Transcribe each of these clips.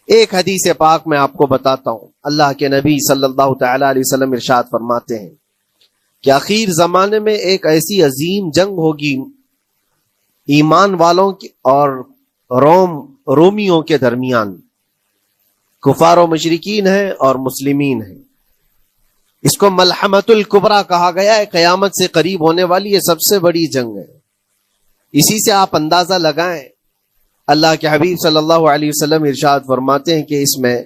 ایک حدیث پاک میں آپ کو بتاتا ہوں. اللہ کے نبی صلی اللہ تعالی علیہ وسلم ارشاد فرماتے ہیں کہ آخر زمانے میں ایک ایسی عظیم جنگ ہوگی ایمان والوں کی اور رومیوں کے درمیان. کفار و مشرکین ہیں اور مسلمین ہیں. اس کو ملحمۃ الکبریٰ کہا گیا ہے. قیامت سے قریب ہونے والی یہ سب سے بڑی جنگ ہے. اسی سے آپ اندازہ لگائیں. اللہ کے حبیب صلی اللہ علیہ وسلم ارشاد فرماتے ہیں کہ اس میں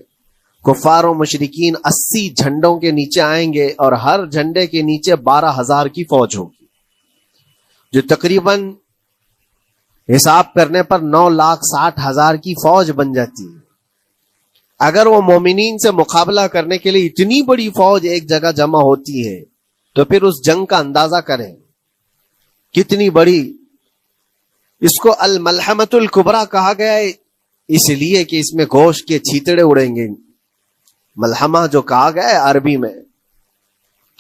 کفار و مشرکین 80 جھنڈوں کے نیچے آئیں گے اور ہر جھنڈے کے نیچے 12,000 کی فوج ہوگی، جو تقریباً حساب کرنے پر 9,60,000 کی فوج بن جاتی ہے. اگر وہ مومنین سے مقابلہ کرنے کے لیے اتنی بڑی فوج ایک جگہ جمع ہوتی ہے تو پھر اس جنگ کا اندازہ کریں کتنی بڑی. اس کو الملحمۃ الکبریٰ کہا گیا ہے اس لیے کہ اس میں گوشت کے چھیتڑے اڑیں گے. ملحمہ جو کہا گیا ہے عربی میں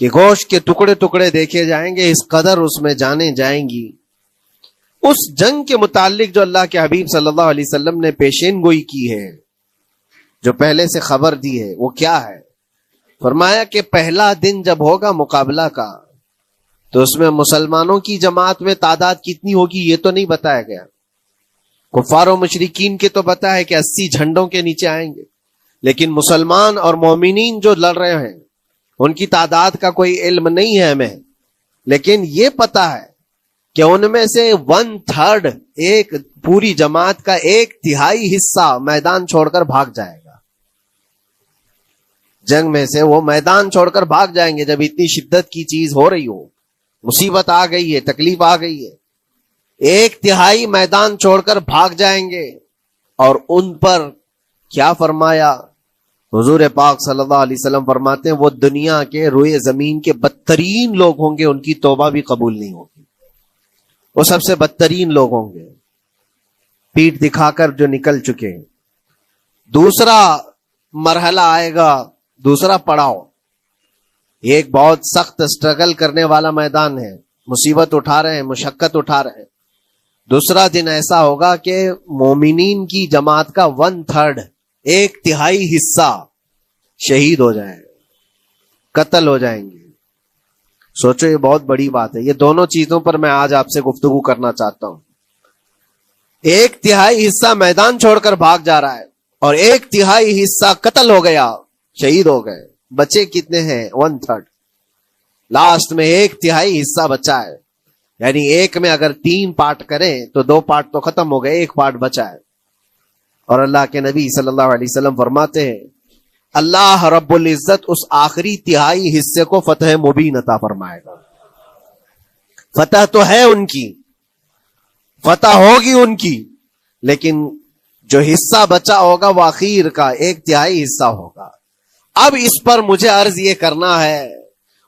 کہ گوشت کے ٹکڑے ٹکڑے دیکھے جائیں گے، اس قدر اس میں جانے جائیں گی. اس جنگ کے متعلق جو اللہ کے حبیب صلی اللہ علیہ وسلم نے پیشین گوئی کی ہے، جو پہلے سے خبر دی ہے، وہ کیا ہے؟ فرمایا کہ پہلا دن جب ہوگا مقابلہ کا تو اس میں مسلمانوں کی جماعت میں تعداد کتنی ہوگی یہ تو نہیں بتایا گیا. کفار و مشرکین کے تو پتا ہے کہ 80 جھنڈوں کے نیچے آئیں گے، لیکن مسلمان اور مومنین جو لڑ رہے ہیں ان کی تعداد کا کوئی علم نہیں ہے ہمیں. لیکن یہ پتا ہے کہ ان میں سے 1/3 ایک پوری جماعت کا 1/3 حصہ میدان چھوڑ کر بھاگ جائے گا. جنگ میں سے وہ میدان چھوڑ کر بھاگ جائیں گے جب اتنی شدت کی چیز ہو رہی ہو، مصیبت آ گئی ہے، تکلیف آ گئی ہے. 1/3 میدان چھوڑ کر بھاگ جائیں گے. اور ان پر کیا فرمایا حضور پاک صلی اللہ علیہ وسلم؟ فرماتے ہیں وہ دنیا کے روئے زمین کے بدترین لوگ ہوں گے، ان کی توبہ بھی قبول نہیں ہوگی. وہ سب سے بدترین لوگ ہوں گے، پیٹ دکھا کر جو نکل چکے ہیں. دوسرا مرحلہ آئے گا، دوسرا پڑاؤ. یہ ایک بہت سخت سٹرگل کرنے والا میدان ہے، مصیبت اٹھا رہے ہیں، مشقت اٹھا رہے ہیں. دوسرا دن ایسا ہوگا کہ مومنین کی جماعت کا 1/3 1/3 حصہ شہید ہو جائے، قتل ہو جائیں گے. سوچو یہ بہت بڑی بات ہے. یہ دونوں چیزوں پر میں آج آپ سے گفتگو کرنا چاہتا ہوں. 1/3 حصہ میدان چھوڑ کر بھاگ جا رہا ہے اور 1/3 حصہ قتل ہو گیا، شہید ہو گئے. بچے کتنے ہیں؟ 1/3. لاسٹ میں 1/3 حصہ بچا ہے. یعنی ایک میں اگر 3 پارٹ کریں تو 2 پارٹ تو ختم ہو گئے، 1 پارٹ بچا ہے. اور اللہ کے نبی صلی اللہ علیہ وسلم فرماتے ہیں اللہ رب العزت اس آخری 1/3 حصے کو فتح مبین عطا فرمائے گا. فتح تو ہے ان کی، فتح ہوگی ان کی، لیکن جو حصہ بچا ہوگا وہ آخر کا 1/3 حصہ ہوگا. اب اس پر مجھے عرض یہ کرنا ہے،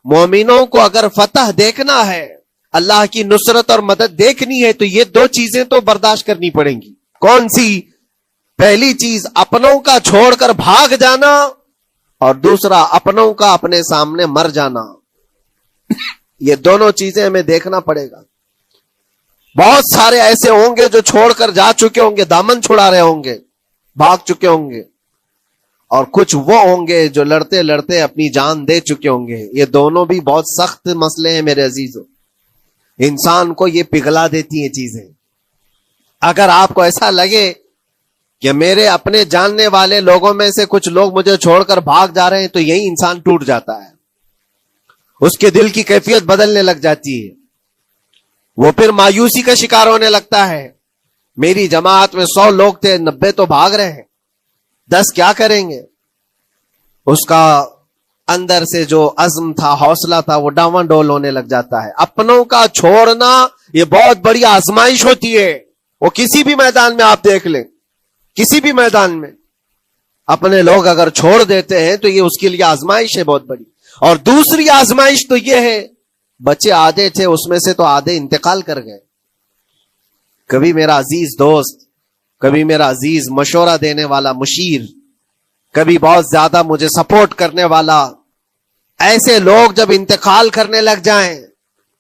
مومنوں کو اگر فتح دیکھنا ہے، اللہ کی نصرت اور مدد دیکھنی ہے تو یہ 2 چیزیں تو برداشت کرنی پڑیں گی. کون سی؟ پہلی چیز اپنوں کا چھوڑ کر بھاگ جانا، اور دوسرا اپنوں کا اپنے سامنے مر جانا. یہ دونوں چیزیں ہمیں دیکھنا پڑے گا. بہت سارے ایسے ہوں گے جو چھوڑ کر جا چکے ہوں گے، دامن چھڑا رہے ہوں گے، بھاگ چکے ہوں گے، اور کچھ وہ ہوں گے جو لڑتے لڑتے اپنی جان دے چکے ہوں گے. یہ دونوں بھی بہت سخت مسئلے ہیں میرے عزیزوں. انسان کو یہ پگھلا دیتی ہیں چیزیں. اگر آپ کو ایسا لگے کہ میرے اپنے جاننے والے لوگوں میں سے کچھ لوگ مجھے چھوڑ کر بھاگ جا رہے ہیں تو یہی انسان ٹوٹ جاتا ہے، اس کے دل کی کیفیت بدلنے لگ جاتی ہے. وہ پھر مایوسی کا شکار ہونے لگتا ہے. میری جماعت میں 100 لوگ تھے، 90 تو بھاگ رہے ہیں، 10 کیا کریں گے؟ اس کا اندر سے جو عزم تھا، حوصلہ تھا، وہ ڈاواں ڈول ہونے لگ جاتا ہے. اپنوں کا چھوڑنا یہ بہت بڑی آزمائش ہوتی ہے. وہ کسی بھی میدان میں آپ دیکھ لیں، کسی بھی میدان میں اپنے لوگ اگر چھوڑ دیتے ہیں تو یہ اس کے لیے آزمائش ہے بہت بڑی. اور دوسری آزمائش تو یہ ہے، بچے آدھے تھے، اس میں سے تو آدھے انتقال کر گئے. کبھی میرا عزیز دوست، کبھی میرا عزیز مشورہ دینے والا مشیر، کبھی بہت زیادہ مجھے سپورٹ کرنے والا، ایسے لوگ جب انتقال کرنے لگ جائیں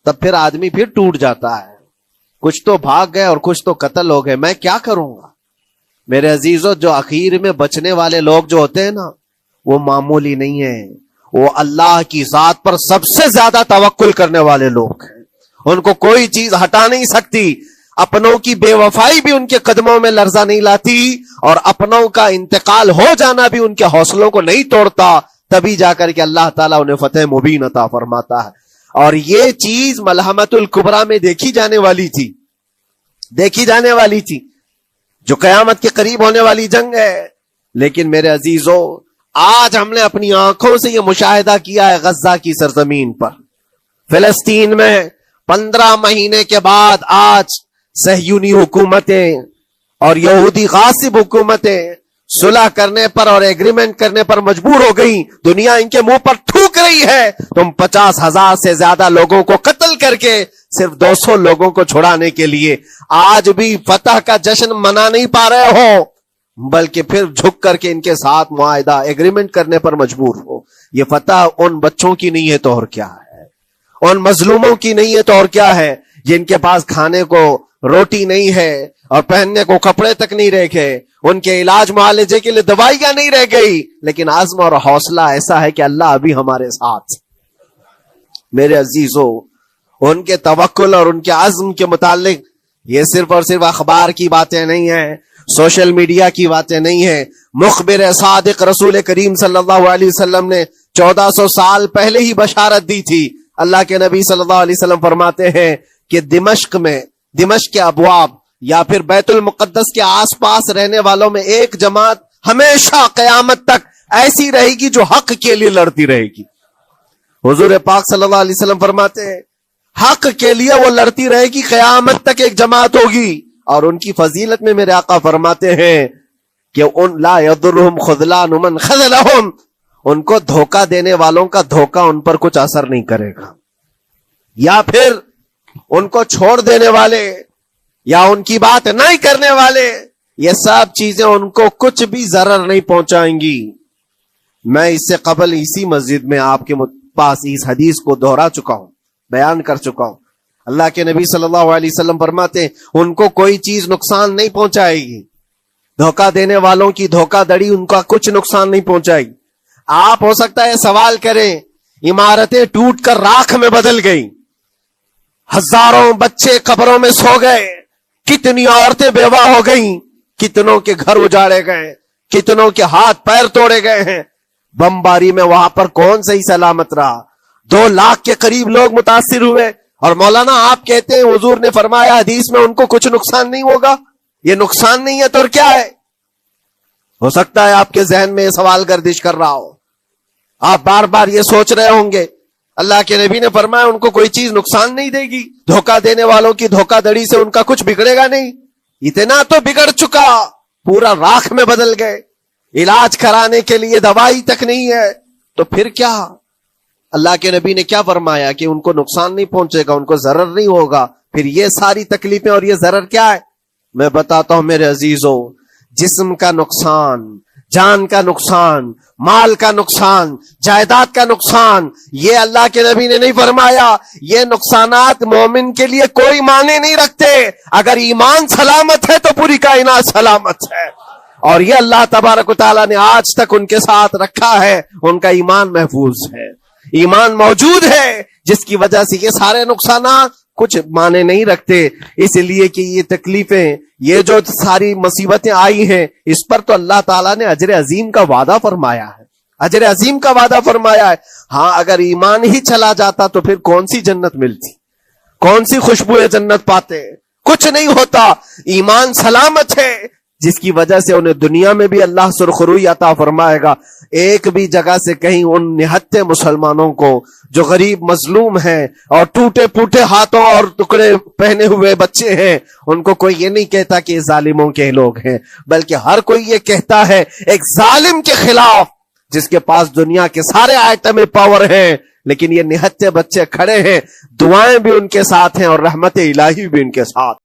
تب پھر آدمی پھر ٹوٹ جاتا ہے. کچھ تو بھاگ گئے اور کچھ تو قتل ہو گئے. میں کیا کروں گا؟ میرے عزیزوں جو اخیر میں بچنے والے لوگ جو ہوتے ہیں نا وہ معمولی نہیں ہیں، وہ اللہ کی ذات پر سب سے زیادہ توکل کرنے والے لوگ ہیں. ان کو کوئی چیز ہٹا نہیں سکتی، اپنوں کی بے وفائی بھی ان کے قدموں میں لرزہ نہیں لاتی، اور اپنوں کا انتقال ہو جانا بھی ان کے حوصلوں کو نہیں توڑتا. تبھی جا کر کے اللہ تعالیٰ انہیں فتح مبین عطا فرماتا ہے. اور یہ چیز ملحمت الکبریٰ میں دیکھی جانے والی تھی جو قیامت کے قریب ہونے والی جنگ ہے. لیکن میرے عزیزوں آج ہم نے اپنی آنکھوں سے یہ مشاہدہ کیا ہے غزہ کی سرزمین پر، فلسطین میں 15 مہینے کے بعد آج صہیونی حکومتیں اور یہودی غاصب حکومتیں صلح کرنے پر اور ایگریمنٹ کرنے پر مجبور ہو گئی. دنیا ان کے منہ پر تھوک رہی ہے. تم 50,000 سے زیادہ لوگوں کو قتل کر کے صرف 200 لوگوں کو چھڑانے کے لیے آج بھی فتح کا جشن منا نہیں پا رہے ہو، بلکہ پھر جھک کر کے ان کے ساتھ معاہدہ ایگریمنٹ کرنے پر مجبور ہو. یہ فتح ان بچوں کی نہیں ہے تو اور کیا ہے، ان مظلوموں کی نہیں ہے تو اور کیا ہے، جن کے پاس کھانے کو روٹی نہیں ہے اور پہننے کو کپڑے تک نہیں رہ گئے، ان کے علاج معالجے کے لیے دوائیاں نہیں رہ گئی، لیکن عزم اور حوصلہ ایسا ہے کہ اللہ ابھی ہمارے ساتھ. میرے عزیزوں ان کے توکل اور ان کے عزم کے متعلق یہ صرف اور صرف اخبار کی باتیں نہیں ہیں، سوشل میڈیا کی باتیں نہیں ہیں. مخبر صادق رسول کریم صلی اللہ علیہ وسلم نے 1400 سال پہلے ہی بشارت دی تھی. اللہ کے نبی صلی اللہ علیہ وسلم فرماتے ہیں کہ دمشق کے ابواب یا پھر بیت المقدس کے آس پاس رہنے والوں میں ایک جماعت ہمیشہ قیامت تک ایسی رہے گی جو حق کے لیے لڑتی رہے گی. حضور پاک صلی اللہ علیہ وسلم فرماتے ہیں حق کے لیے وہ لڑتی رہے گی، قیامت تک ایک جماعت ہوگی. اور ان کی فضیلت میں میرے آقا فرماتے ہیں کہ ان لا یضرهم خذلان من خذلهم، ان کو دھوکہ دینے والوں کا دھوکہ ان پر کچھ اثر نہیں کرے گا، یا پھر ان کو چھوڑ دینے والے یا ان کی بات نہیں کرنے والے، یہ سب چیزیں ان کو کچھ بھی ضرر نہیں پہنچائیں گی. میں اس سے قبل اسی مسجد میں آپ کے پاس اس حدیث کو دہرا چکا ہوں، بیان کر چکا ہوں. اللہ کے نبی صلی اللہ علیہ وسلم فرماتے ہیں ان کو کوئی چیز نقصان نہیں پہنچائے گی، دھوکہ دینے والوں کی دھوکہ دڑی ان کا کچھ نقصان نہیں پہنچائے گی. آپ ہو سکتا ہے سوال کریں عمارتیں ٹوٹ کر راکھ میں بدل گئی، ہزاروں بچے قبروں میں سو گئے، کتنی عورتیں بیوہ ہو گئیں، کتنوں کے گھر اجاڑے گئے، کتنوں کے ہاتھ پیر توڑے گئے ہیں، بمباری میں وہاں پر کون صحیح سلامت رہا، 2 لاکھ کے قریب لوگ متاثر ہوئے، اور مولانا آپ کہتے ہیں حضور نے فرمایا حدیث میں ان کو کچھ نقصان نہیں ہوگا. یہ نقصان نہیں ہے تو اور کیا ہے؟ ہو سکتا ہے آپ کے ذہن میں یہ سوال گردش کر رہا ہو، آپ بار بار یہ سوچ رہے ہوں گے اللہ کے نبی نے فرمایا ان کو کوئی چیز نقصان نہیں دے گی، دھوکہ دینے والوں کی دھوکہ دڑی سے ان کا کچھ بگڑے گا نہیں. اتنا تو بگڑ چکا پورا راکھ میں بدل گئے، علاج کرانے کے لیے دوائی تک نہیں ہے، تو پھر کیا؟ اللہ کے نبی نے کیا فرمایا کہ ان کو نقصان نہیں پہنچے گا، ان کو ضرر نہیں ہوگا. پھر یہ ساری تکلیفیں اور یہ ضرر کیا ہے؟ میں بتاتا ہوں میرے عزیزوں، جسم کا نقصان، جان کا نقصان، مال کا نقصان، جائیداد کا نقصان، یہ اللہ کے نبی نے نہیں فرمایا. یہ نقصانات مومن کے لیے کوئی معنی نہیں رکھتے. اگر ایمان سلامت ہے تو پوری کائنات سلامت ہے، اور یہ اللہ تبارک و تعالیٰ نے آج تک ان کے ساتھ رکھا ہے. ان کا ایمان محفوظ ہے، ایمان موجود ہے، جس کی وجہ سے یہ سارے نقصانات کچھ معنی نہیں رکھتے. اس لیے کہ یہ تکلیفیں، یہ جو ساری مصیبتیں آئی ہیں، اس پر تو اللہ تعالیٰ نے اجر عظیم کا وعدہ فرمایا ہے، اجر عظیم کا وعدہ فرمایا ہے. ہاں اگر ایمان ہی چلا جاتا تو پھر کون سی جنت ملتی، کون سی خوشبو جنت پاتے؟ کچھ نہیں ہوتا. ایمان سلامت ہے، جس کی وجہ سے انہیں دنیا میں بھی اللہ سرخروئی عطا فرمائے گا. ایک بھی جگہ سے کہیں ان نہتے مسلمانوں کو جو غریب مظلوم ہیں اور ٹوٹے پھوٹے ہاتھوں اور ٹکڑے پہنے ہوئے بچے ہیں، ان کو کوئی یہ نہیں کہتا کہ یہ ظالموں کے لوگ ہیں، بلکہ ہر کوئی یہ کہتا ہے ایک ظالم کے خلاف جس کے پاس دنیا کے سارے آئٹم پاور ہیں، لیکن یہ نہتے بچے کھڑے ہیں. دعائیں بھی ان کے ساتھ ہیں اور رحمت الہی بھی ان کے ساتھ.